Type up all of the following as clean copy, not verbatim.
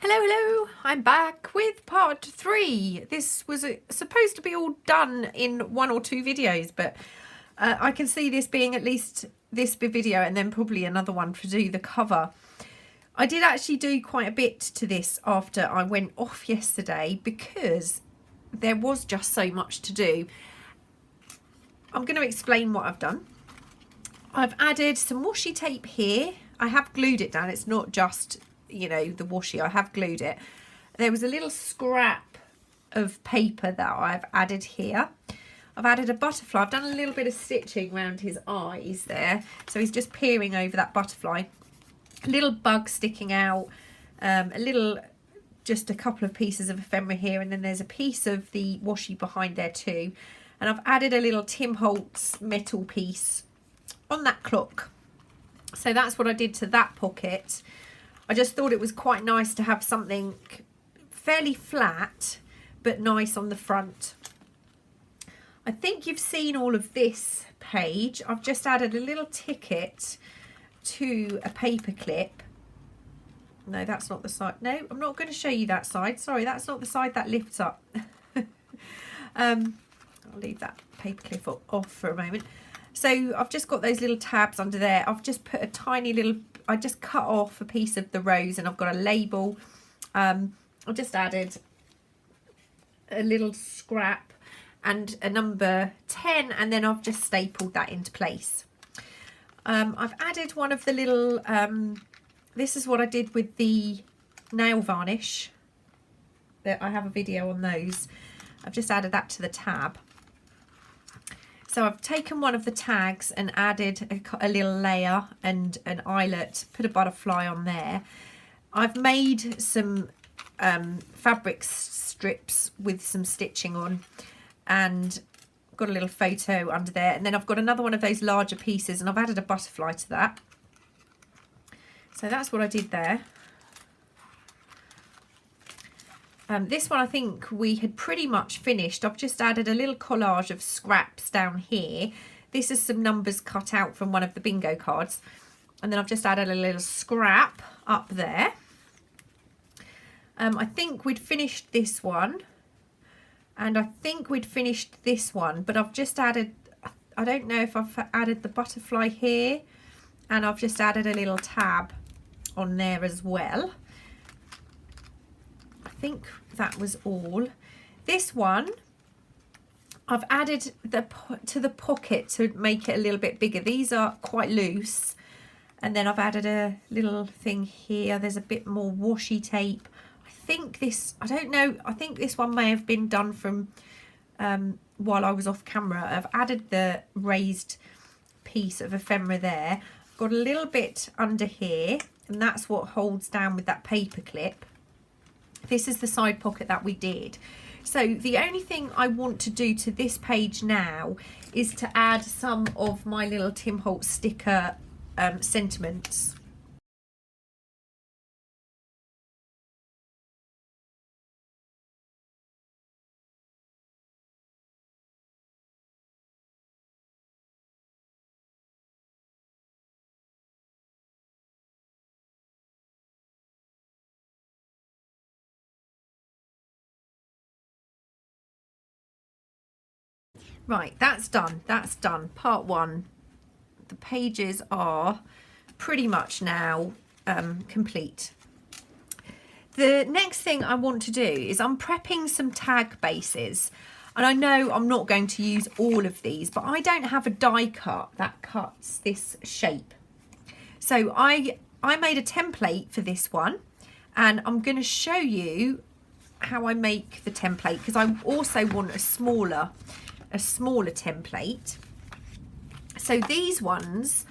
Hello, I'm back with part 3. This was supposed to be all done in 1 or 2 videos, but I can see this being at least this video and then probably another one to do the cover. I did actually do quite a bit to this after I went off yesterday because there was just so much to do. I'm going to explain what I've done. I've added some washi tape here. I have glued it down. It's not just, you know, the washi. I have glued it. There was a little scrap of paper that I've added here. I've added a butterfly. I've done a little bit of stitching around his eyes there, so he's just peering over that butterfly. A little bug sticking out, just a couple of pieces of ephemera here, and then there's a piece of the washi behind there too. And I've added a little Tim Holtz metal piece on that clock. So that's what I did to that pocket. I just thought it was quite nice to have something fairly flat but nice on the front. I think you've seen all of this page. I've just added a little ticket to a paper clip. No, that's not the side. No, I'm not going to show you that side. Sorry, that's not the side that lifts up. I'll leave that paper clip off for a moment. So I've just got those little tabs under there. I've just put a tiny little, I just cut off a piece of the rose and I've got a label. I just added a little scrap and a number 10, and then I've just stapled that into place. I've added one of the little, this is what I did with the nail varnish. I have a video on those. I've just added that to the tab. So I've taken one of the tags and added a little layer and an eyelet, put a butterfly on there. I've made some fabric strips with some stitching on, and got a little photo under there, and then I've got another one of those larger pieces and I've added a butterfly to that. So that's what I did there. This one I think we had pretty much finished. I've just added a little collage of scraps down here. This is some numbers cut out from one of the bingo cards, and then I've just added a little scrap up there. I think we'd finished this one, and I think we'd finished this one, but I've just added, I don't know if I've added the butterfly here, and I've just added a little tab on there as well. I think that was all. This one I've added to the pocket to make it a little bit bigger. These are quite loose, and then I've added a little thing here. There's a bit more washi tape. I think this, I don't know, I think this one may have been done from while I was off camera. I've added the raised piece of ephemera there. I've got a little bit under here, and that's what holds down with that paper clip. This is the side pocket that we did. So the only thing I want to do to this page now is to add some of my little Tim Holtz sticker sentiments. Right, that's done. That's done. Part 1. The pages are pretty much now complete. The next thing I want to do is I'm prepping some tag bases. And I know I'm not going to use all of these, but I don't have a die cut that cuts this shape. So I made a template for this one, and I'm going to show you how I make the template, because I also want a smaller template. So these ones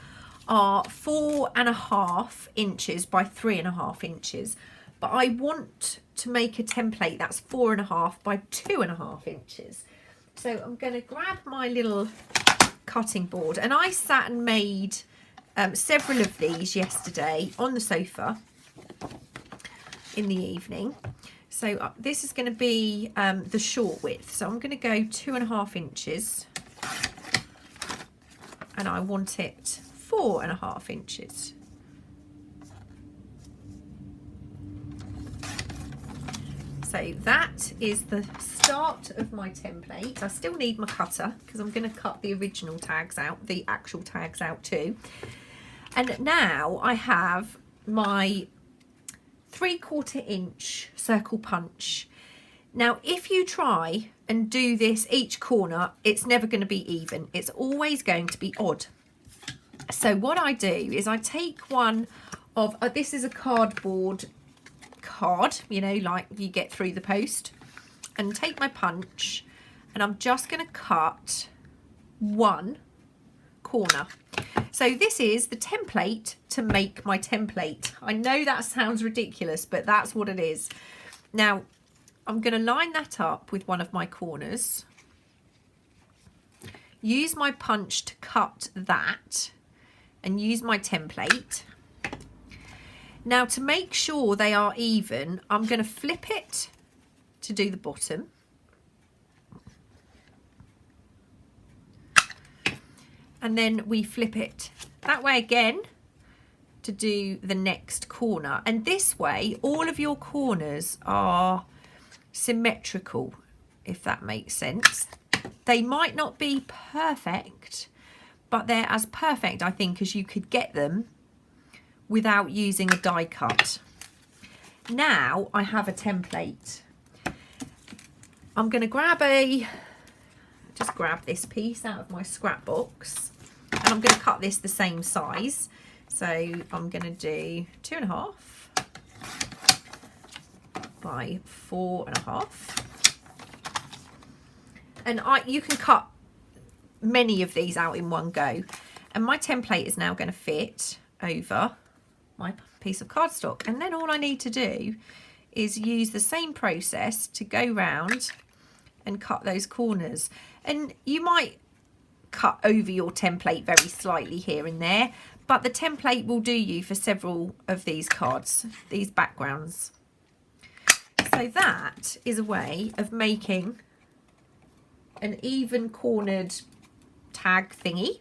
are 4.5 inches by 3.5 inches, but I want to make a template that's 4.5 by 2.5 inches. So I'm going to grab my little cutting board, and I sat and made several of these yesterday on the sofa in the evening. So this is going to be the short width. So I'm going to go 2.5 inches, and I want it 4.5 inches. So that is the start of my template. I still need my cutter because I'm going to cut the original tags out, the actual tags out too. And now I have my 3/4 inch circle punch. Now, if you try and do this each corner, it's never going to be even. It's always going to be odd. So what I do is I take one of, this is a cardboard card, you know, like you get through the post, and take my punch, and I'm just going to cut one corner. So this is the template to make my template. I know that sounds ridiculous, but that's what it is. Now, I'm going to line that up with one of my corners, use my punch to cut that, and use my template. Now, to make sure they are even, I'm going to flip it to do the bottom. And then we flip it that way again to do the next corner. And this way, all of your corners are symmetrical, if that makes sense. They might not be perfect, but they're as perfect, I think, as you could get them without using a die cut. Now I have a template. I'm going to just grab this piece out of my scrap box, and I'm going to cut this the same size. So I'm going to do 2.5 by 4.5, and you can cut many of these out in one go. And my template is now going to fit over my piece of cardstock, and then all I need to do is use the same process to go round and cut those corners. And you might cut over your template very slightly here and there, but the template will do you for several of these cards, these backgrounds. So that is a way of making an even cornered tag thingy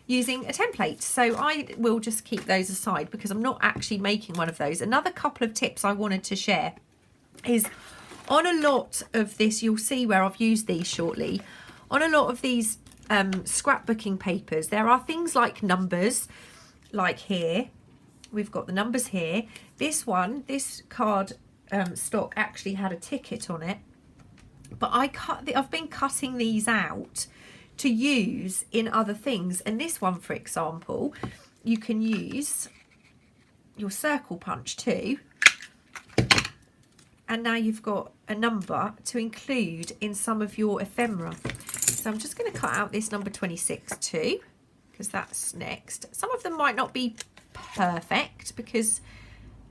using a template. So I will just keep those aside because I'm not actually making one of those. Another couple of tips I wanted to share is on a lot of this, you'll see where I've used these shortly, on a lot of these scrapbooking papers, there are things like numbers, like here, we've got the numbers here. This one, this card stock actually had a ticket on it, but I've been cutting these out to use in other things. And this one, for example, you can use your circle punch too, and now you've got a number to include in some of your ephemera. So I'm just going to cut out this number 26 too, because that's next. Some of them might not be perfect because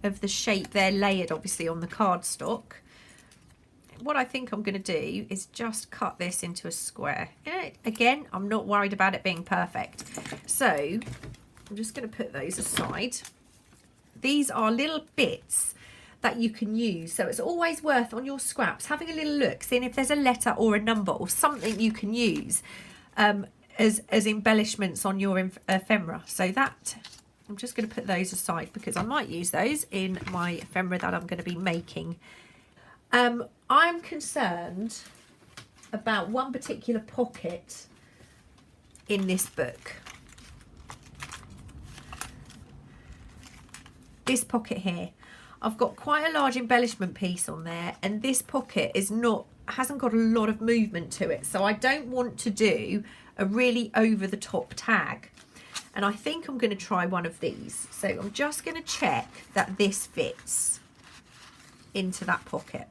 of the shape. They're layered obviously on the cardstock. What I think I'm going to do is just cut this into a square. And again, I'm not worried about it being perfect. So I'm just going to put those aside. These are little bits that you can use. So it's always worth on your scraps having a little look, seeing if there's a letter or a number or something you can use as embellishments on your ephemera. So that, I'm just going to put those aside because I might use those in my ephemera that I'm going to be making. I'm concerned about one particular pocket in this book. This pocket here. I've got quite a large embellishment piece on there, and this pocket hasn't got a lot of movement to it. So I don't want to do a really over the top tag. And I think I'm going to try one of these. So I'm just going to check that this fits into that pocket.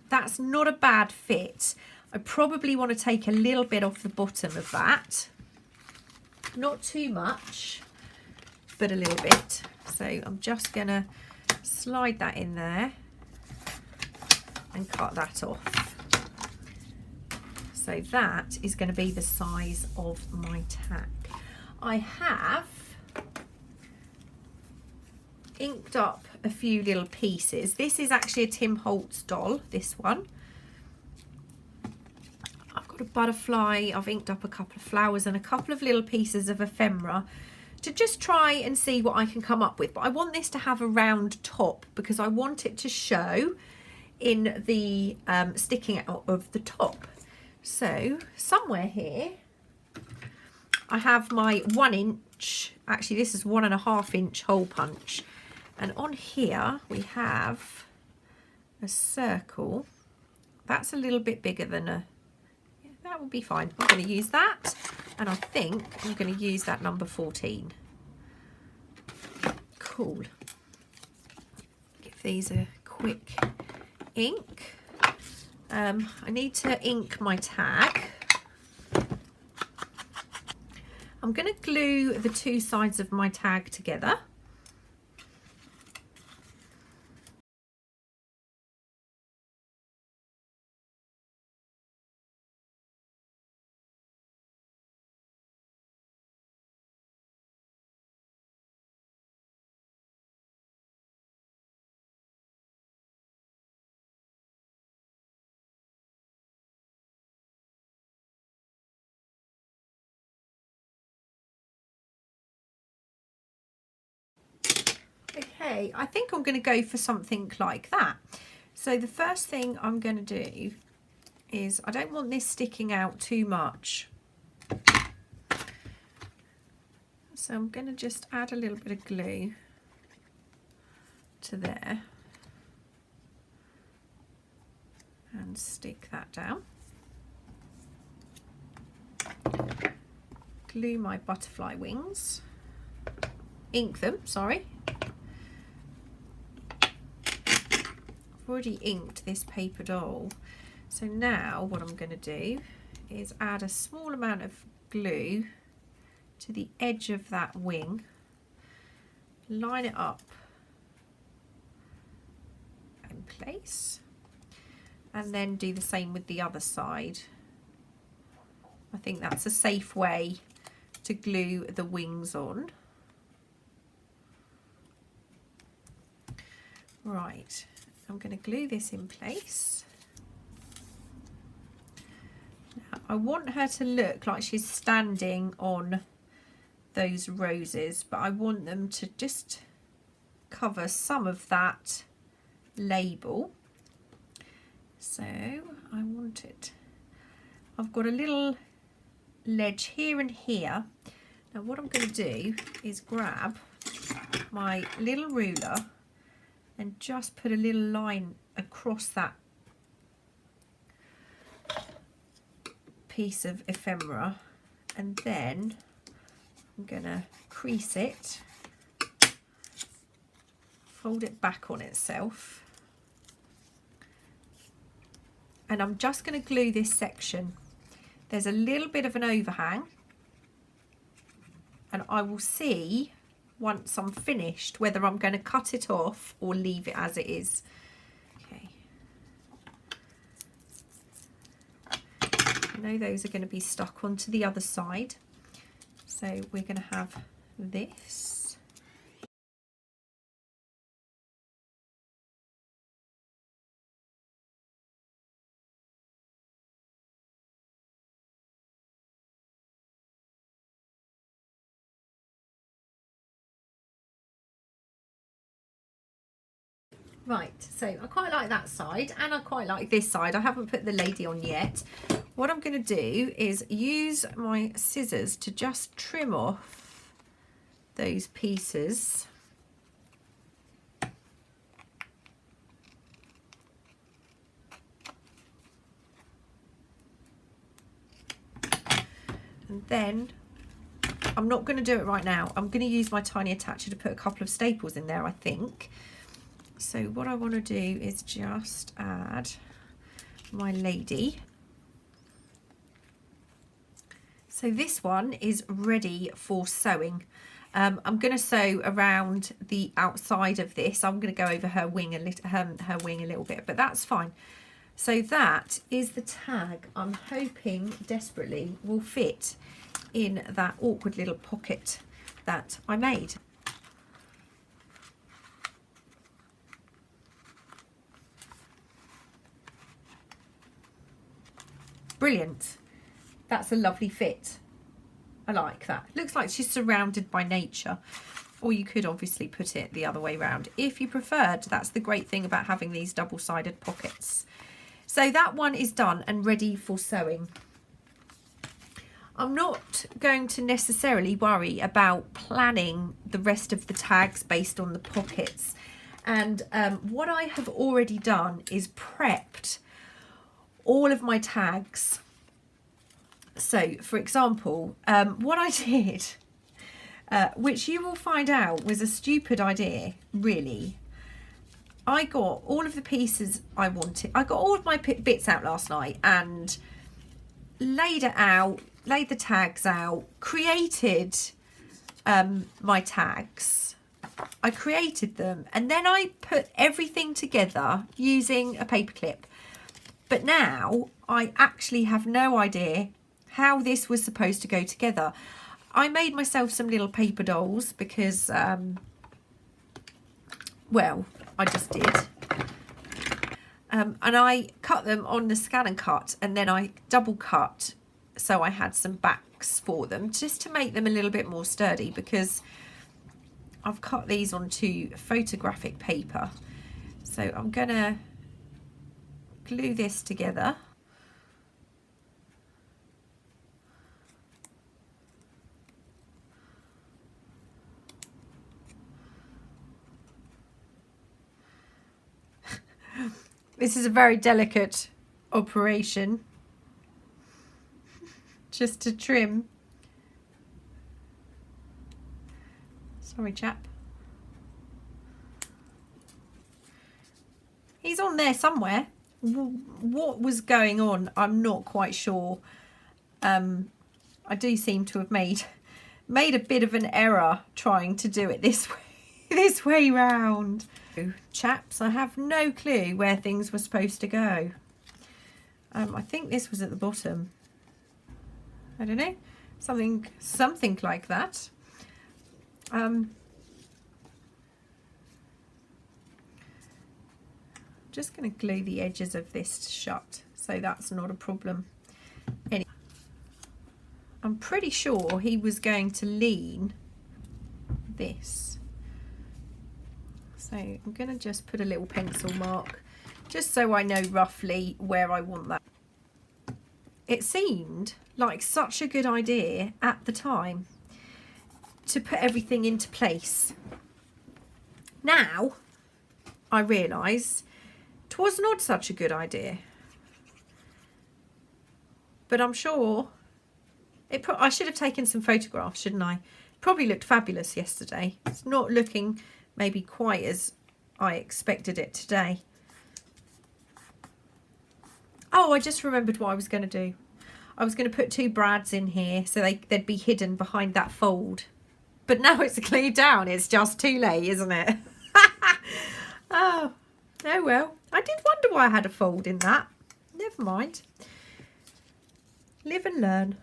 That's not a bad fit. I probably want to take a little bit off the bottom of that. Not too much, but a little bit. So I'm just going to slide that in there and cut that off. So that is going to be the size of my tag. I have inked up a few little pieces. This is actually a Tim Holtz doll, this one. I've got a butterfly, I've inked up a couple of flowers and a couple of little pieces of ephemera to just try and see what I can come up with. But I want this to have a round top because I want it to show in the sticking out of the top. So somewhere here I have my 1 inch, actually this is 1.5 inch hole punch, and on here we have a circle that's a little bit bigger than a, yeah, that will be fine. I'm going to use that, and I think I'm going to use that number 14. Cool. Give these a quick ink. I need to ink my tag. I'm going to glue the 2 sides of my tag together. Okay, I think I'm going to go for something like that. So the first thing I'm going to do is, I don't want this sticking out too much. So I'm going to just add a little bit of glue to there and stick that down. Glue my butterfly wings. Ink them, sorry. I've already inked this paper doll. So now what I'm going to do is add a small amount of glue to the edge of that wing, line it up in place, and then do the same with the other side. I think that's a safe way to glue the wings on. Right, I'm going to glue this in place. Now, I want her to look like she's standing on those roses, but I want them to just cover some of that label. So I want it, I've got a little ledge here and here. Now what I'm going to do is grab my little ruler and just put a little line across that piece of ephemera, and then I'm going to crease it, fold it back on itself, and I'm just going to glue this section. There's a little bit of an overhang, and I will see once I'm finished whether I'm going to cut it off or leave it as it is. Okay. I know those are going to be stuck onto the other side, so we're going to have this. Right, so I quite like that side and I quite like this side. I haven't put the lady on yet. What I'm going to do is use my scissors to just trim off those pieces. And then I'm not going to do it right now. I'm going to use my tiny attacher to put a couple of staples in there, I think. So what I want to do is just add my lady. So this one is ready for sewing. I'm going to sew around the outside of this. I'm going to go over her wing a little bit, but that's fine. So that is the tag I'm hoping desperately will fit in that awkward little pocket that I made. Brilliant. That's a lovely fit. I like that. Looks like she's surrounded by nature. Or you could obviously put it the other way around if you preferred. That's the great thing about having these double-sided pockets. So that one is done and ready for sewing. I'm not going to necessarily worry about planning the rest of the tags based on the pockets. And what I have already done is prepped all of my tags. So, for example, what I did, which you will find out was a stupid idea, really. I got all of the pieces I wanted. I got all of my bits out last night and laid it out. Laid the tags out, created my tags. I created them and then I put everything together using a paper clip. But now I actually have no idea how this was supposed to go together. I made myself some little paper dolls because, well, I just did. And I cut them on the scan and cut, and then I double cut. So I had some backs for them just to make them a little bit more sturdy, because I've cut these onto photographic paper. So I'm going to glue this together. This is a very delicate operation. Just to trim. Sorry, chap. He's on there somewhere. What was going on? I'm not quite sure. I do seem to have made a bit of an error trying to do it this way, this way round. Chaps, I have no clue where things were supposed to go. I think this was at the bottom. I don't know, something like that. Just going to glue the edges of this shut, so that's not a problem. Anyway, I'm pretty sure he was going to lean this. So I'm going to just put a little pencil mark, just so I know roughly where I want that. It seemed like such a good idea at the time to put everything into place. Now I realise 'twas not such a good idea, but I'm sure I should have taken some photographs, shouldn't I? Probably looked fabulous yesterday. It's not looking maybe quite as I expected it today. Oh, I just remembered what I was going to do. I was going to put 2 brads in here so they'd be hidden behind that fold. But now it's glued down. It's just too late, isn't it? Oh well. I did wonder why I had a fold in that. Never mind. Live and learn.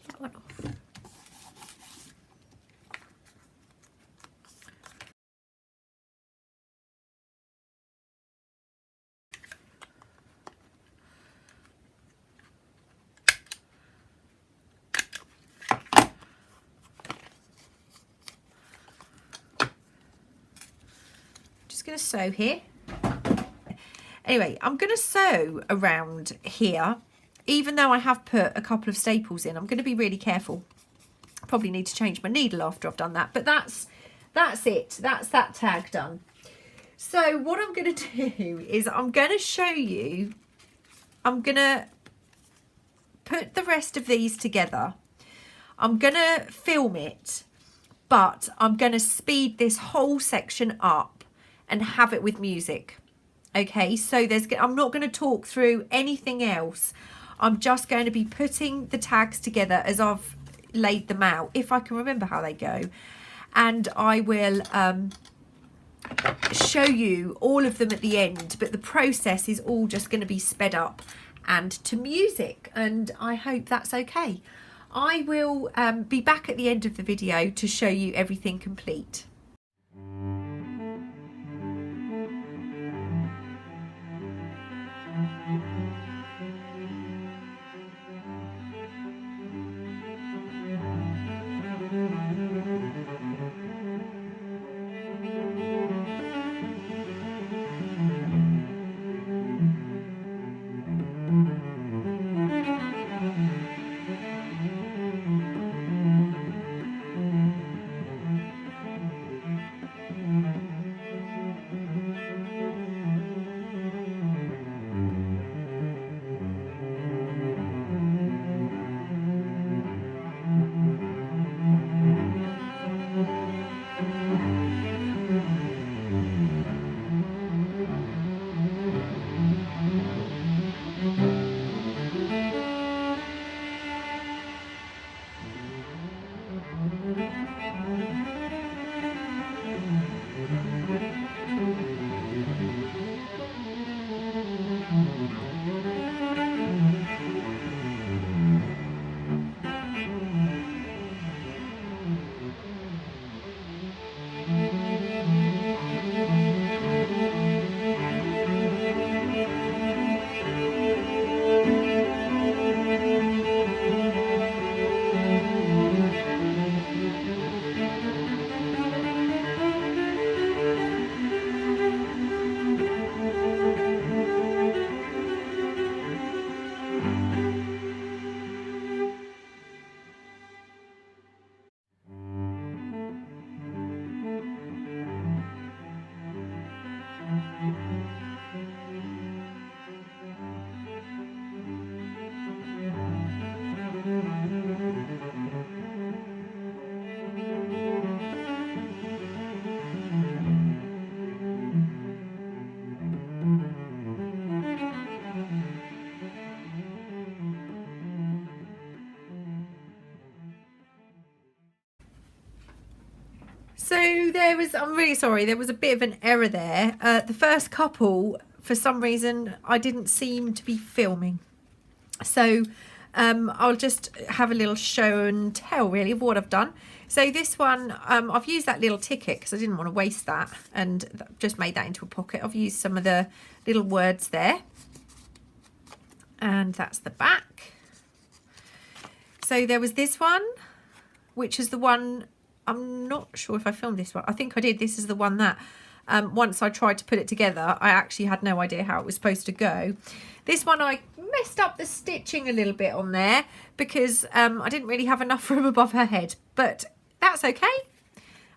That one off. Just going to sew here. Anyway, I'm going to sew around here. Even though I have put a couple of staples in, I'm going to be really careful. Probably need to change my needle after I've done that, but that's it. That's that tag done. So what I'm going to do is I'm going to show you, I'm going to put the rest of these together. I'm going to film it, but I'm going to speed this whole section up and have it with music. Okay, so I'm not going to talk through anything else. I'm just going to be putting the tags together as I've laid them out, if I can remember how they go. And I will show you all of them at the end, but the process is all just going to be sped up and to music, and I hope that's okay. I will be back at the end of the video to show you everything complete. So there was, I'm really sorry, there was a bit of an error there. The first couple, for some reason, I didn't seem to be filming. So I'll just have a little show and tell really of what I've done. So this one, I've used that little ticket because I didn't want to waste that, and just made that into a pocket. I've used some of the little words there. And that's the back. So there was this one, which is the one, I'm not sure if I filmed this one. I think I did. This is the one that once I tried to put it together, I actually had no idea how it was supposed to go. This one, I messed up the stitching a little bit on there because I didn't really have enough room above her head, but that's okay.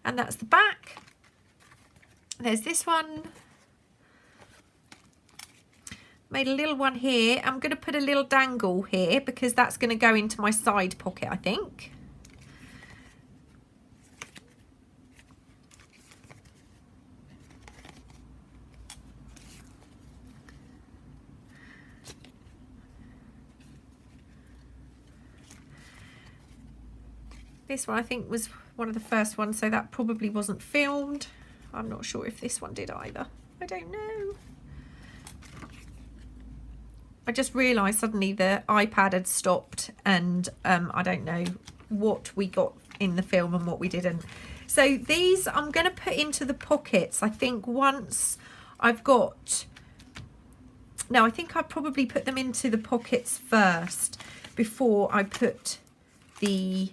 And that's the back. There's this one. Made a little one here. I'm going to put a little dangle here because that's going to go into my side pocket, I think. This one I think was one of the first ones, so that probably wasn't filmed. I'm not sure if this one did either. I don't know. I just realised suddenly the iPad had stopped, and I don't know what we got in the film and what we didn't. So these I'm going to put into the pockets, I think, once I've got... No, I think I probably put them into the pockets first before I put the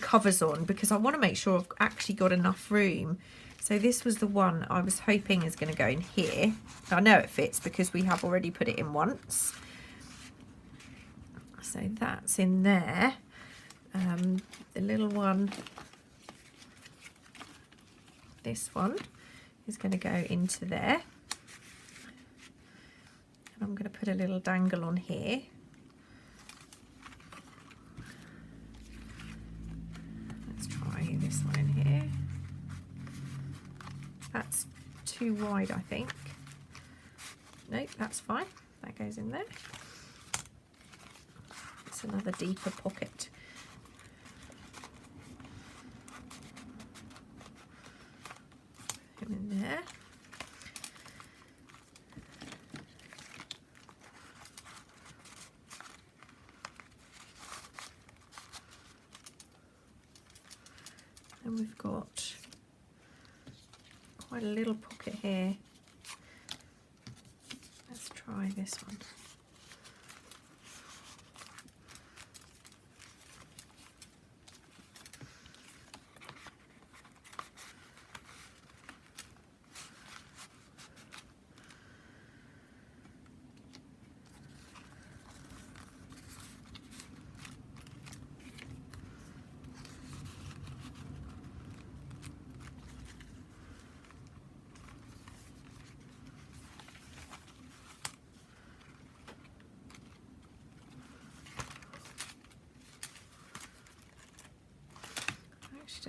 covers on, because I want to make sure I've actually got enough room. So this was the one I was hoping is going to go in here. I know it fits because we have already put it in once. So that's in there. The little one, this one, is going to go into there. And I'm going to put a little dangle on here. This one in here. That's too wide, I think. Nope, that's fine. That goes in there. It's another deeper pocket. And we've got quite a little pocket here. Let's try this one.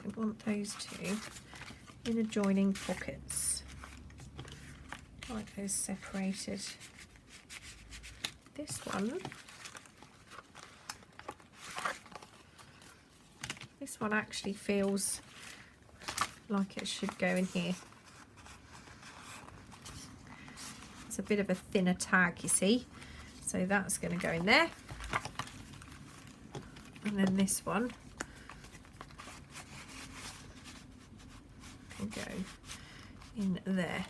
Don't want those two in adjoining pockets. I like those separated. This one actually feels like it should go in here. It's a bit of a thinner tag, you see, so that's going to go in there. And then this one can go in there.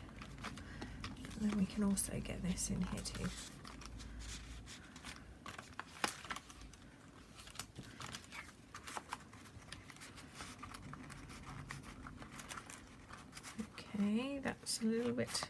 And then we can also get this in here too. Okay, that's a little bit.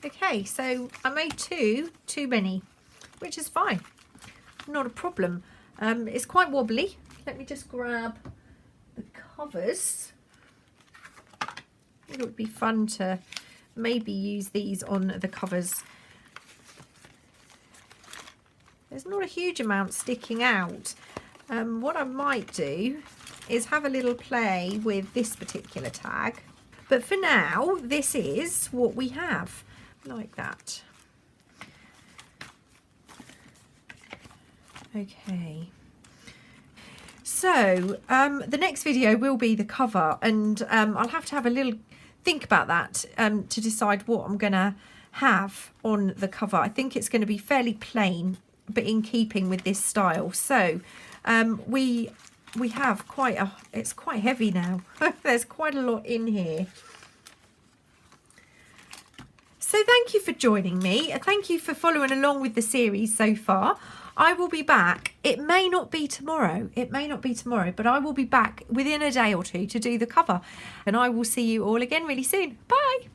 Okay, so I made too many, which is fine, not a problem. It's quite wobbly. Let me just grab the covers. It would be fun to maybe use these on the covers. There's not a huge amount sticking out. What I might do is have a little play with this particular tag, but for now this is what we have. Like that. Okay, so the next video will be the cover, and I'll have to have a little think about that to decide what I'm gonna have on the cover. I think it's going to be fairly plain but in keeping with this style. So we have quite a, it's quite heavy now. There's quite a lot in here. So thank you for joining me. Thank you for following along with the series so far. I will be back. It may not be tomorrow. It may not be tomorrow, but I will be back within a day or two to do the cover. And I will see you all again really soon. Bye.